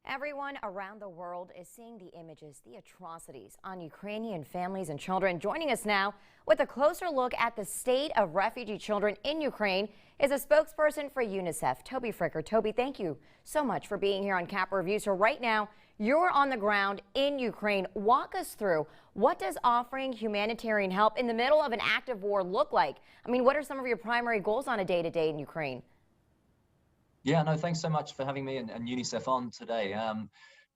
Everyone around the world is seeing the images, the atrocities on Ukrainian families and children. Joining us now with a closer look at the state of refugee children in Ukraine is a spokesperson for UNICEF, Toby Fricker. Toby, thank you so much for being here on Cap Review. So right now, you're on the ground in Ukraine. Walk us through, what does offering humanitarian help in the middle of an active war look like? I mean, what are some of your primary goals on a day-to-day in Ukraine? Yeah, no, thanks so much for having me and UNICEF on today.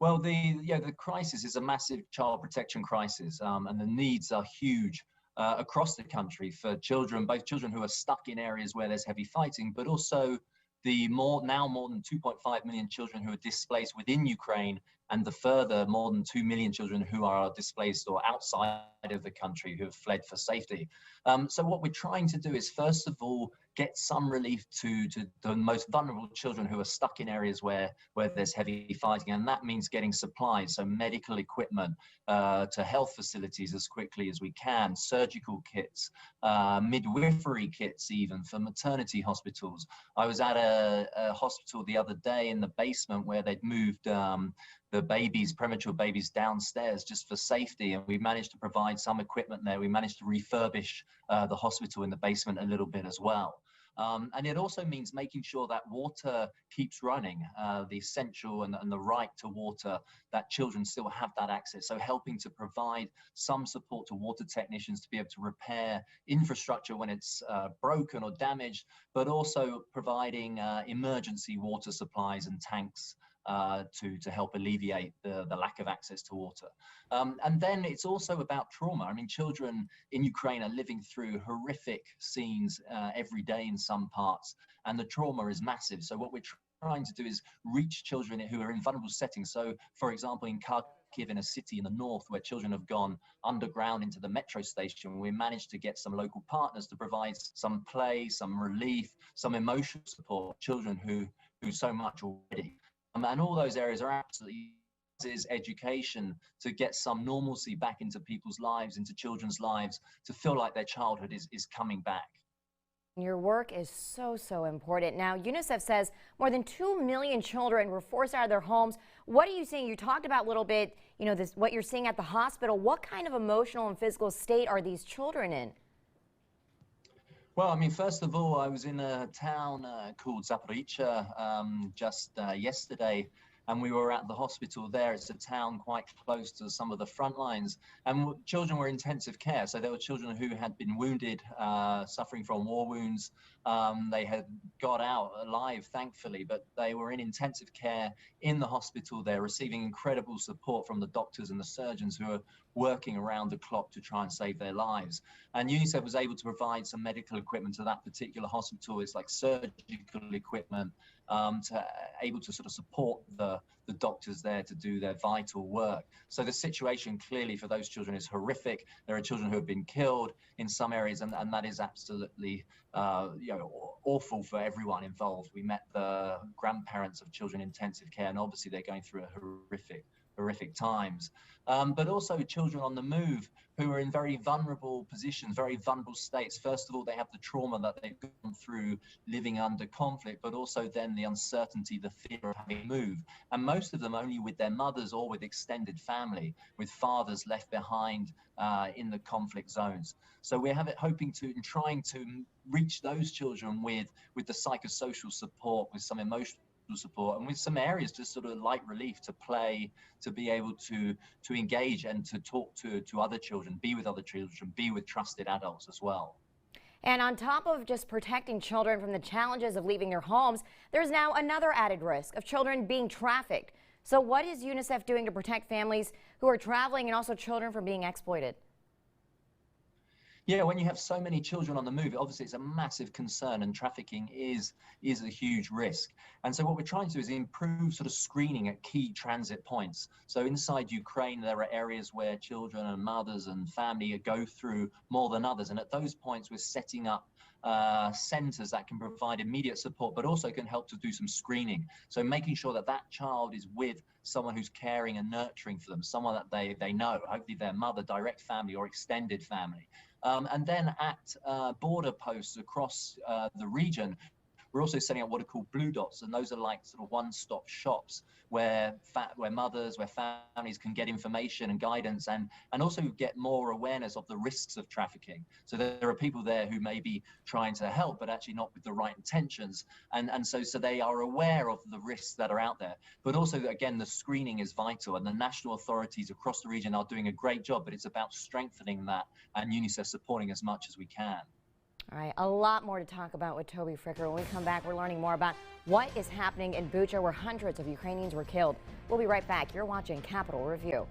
Well, the crisis is a massive child protection crisis, and the needs are huge across the country for children, both children who are stuck in areas where there's heavy fighting, but also the more than 2.5 million children who are displaced within Ukraine, and the further more than 2 million children who are displaced or outside of the country who have fled for safety. So what we're trying to do is, first of all, get some relief to the most vulnerable children who are stuck in areas where there's heavy fighting, and that means getting supplies, so medical equipment to health facilities as quickly as we can, surgical kits, midwifery kits even for maternity hospitals. I was at a hospital the other day in the basement where they'd moved the babies, premature babies, downstairs just for safety, and we managed to provide some equipment there. We managed to refurbish the hospital in the basement a little bit as well. And it also means making sure that water keeps running, the essential and the right to water, that children still have that access. So helping to provide some support to water technicians to be able to repair infrastructure when it's broken or damaged, but also providing emergency water supplies and tanks to help alleviate the lack of access to water. And then it's also about trauma. I mean, children in Ukraine are living through horrific scenes every day in some parts, and the trauma is massive. So what we're trying to do is reach children who are in vulnerable settings. So, for example, in Kharkiv, in a city in the north where children have gone underground into the metro station, we managed to get some local partners to provide some play, some relief, some emotional support, children who so much already. And all those areas are absolutely is education, to get some normalcy back into people's lives, into children's lives, to feel like their childhood is coming back. Your work is so important. Now, UNICEF says more than 2 million children were forced out of their homes. What are you seeing? You talked about a little bit, what you're seeing at the hospital. What kind of emotional and physical state are these children in? Well, I mean, first of all, I was in a town called Zaporizhzhia just yesterday, and we were at the hospital there. It's a town quite close to some of the front lines, and children were in intensive care. So there were children who had been wounded, suffering from war wounds. They had got out alive, thankfully, but they were in intensive care in the hospital. They're receiving incredible support from the doctors and the surgeons who are working around the clock to try and save their lives. And UNICEF was able to provide some medical equipment to that particular hospital. It's like surgical equipment, able to sort of support the doctors there to do their vital work. So the situation clearly for those children is horrific. There are children who have been killed in some areas, and that is absolutely awful for everyone involved. We met the grandparents of children in intensive care, and obviously they're going through a horrific times. But also children on the move who are in very vulnerable positions, very vulnerable states. First of all, they have the trauma that they've gone through living under conflict, but also then the uncertainty, the fear of having to move. And most of them only with their mothers or with extended family, with fathers left behind in the conflict zones. So we're hoping to, in trying to reach those children with the psychosocial support, with some emotional support, and with some areas to sort of light relief, to play, to be able to engage and to talk to other children, be with other children, be with trusted adults as well. And on top of just protecting children from the challenges of leaving their homes, there's now another added risk of children being trafficked. So what is UNICEF doing to protect families who are traveling and also children from being exploited? Yeah, when you have so many children on the move, obviously it's a massive concern, and trafficking is a huge risk. And so what we're trying to do is improve sort of screening at key transit points. So inside Ukraine, there are areas where children and mothers and family go through more than others. And at those points, we're setting up centers that can provide immediate support, but also can help to do some screening. So making sure that that child is with someone who's caring and nurturing for them, someone that they know, hopefully their mother, direct family or extended family. And then at border posts across the region, we're also setting up what are called blue dots, and those are like sort of one-stop shops where mothers, where families can get information and guidance, and also get more awareness of the risks of trafficking. So there are people there who may be trying to help, but actually not with the right intentions, and so they are aware of the risks that are out there. But also, again, the screening is vital, and the national authorities across the region are doing a great job, but it's about strengthening that, and UNICEF supporting as much as we can. All right, a lot more to talk about with Toby Fricker. When we come back, we're learning more about what is happening in Bucha, where hundreds of Ukrainians were killed. We'll be right back. You're watching Capitol Review.